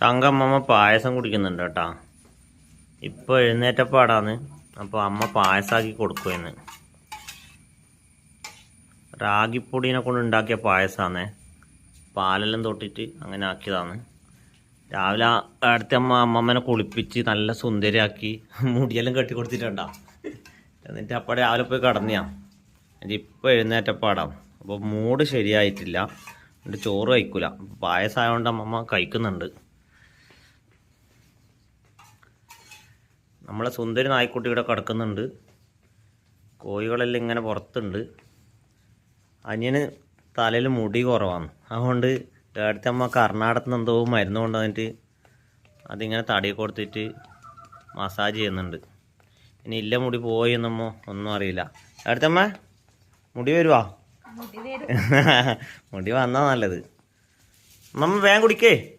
ചങ്കമ്മ പായസം കുടിക്കുന്നുണ്ട് കേട്ടാ. ഇപ്പോൾ എഴുന്നേറ്റപ്പാടാന്ന്. അപ്പോൾ അമ്മ പായസമാക്കി കൊടുക്കുമെന്ന്. റാഗിപ്പൊടീനെ കൊണ്ട് ഉണ്ടാക്കിയ പായസമാണേ. പാലെല്ലാം തൊട്ടിട്ട് അങ്ങനെ ആക്കിയതാണ്. രാവിലെ അടുത്ത അമ്മമ്മനെ കുളിപ്പിച്ച് നല്ല സുന്ദരിയാക്കി മുടിയെല്ലാം കെട്ടി കൊടുത്തിട്ടുണ്ടാ. എന്നിട്ട് അപ്പം രാവിലെ പോയി കടന്നിയാ. ഇപ്പോൾ എഴുന്നേറ്റപ്പാടാം. അപ്പോൾ മൂഡ് ശരിയായിട്ടില്ല. എന്നിട്ട് ചോറ് കഴിക്കൂല. പായസമായതുകൊണ്ട് അമ്മമ്മ കഴിക്കുന്നുണ്ട്. നമ്മളെ സുന്ദരി നായ്ക്കുട്ടി ഇവിടെ കിടക്കുന്നുണ്ട്. കോഴികളെല്ലാം ഇങ്ങനെ പുറത്തുണ്ട്. അനിയന് തലയിൽ മുടി കുറവാണ്. അതുകൊണ്ട് ഏടത്തമ്മ കർണാടകത്തിൽ നിന്ന് എന്തോ മരുന്ന് കൊണ്ടുവന്നിട്ട് അതിങ്ങനെ തടി കൊടുത്തിട്ട് മസാജ് ചെയ്യുന്നുണ്ട്. ഇനി ഇല്ല മുടി പോയി എന്നമ്മോ ഒന്നും അറിയില്ല. ഏടത്തമ്മ മുടി വരുവാ? മുടി വന്നാ നല്ലത്. അമ്മ വേഗം കുടിക്കേ.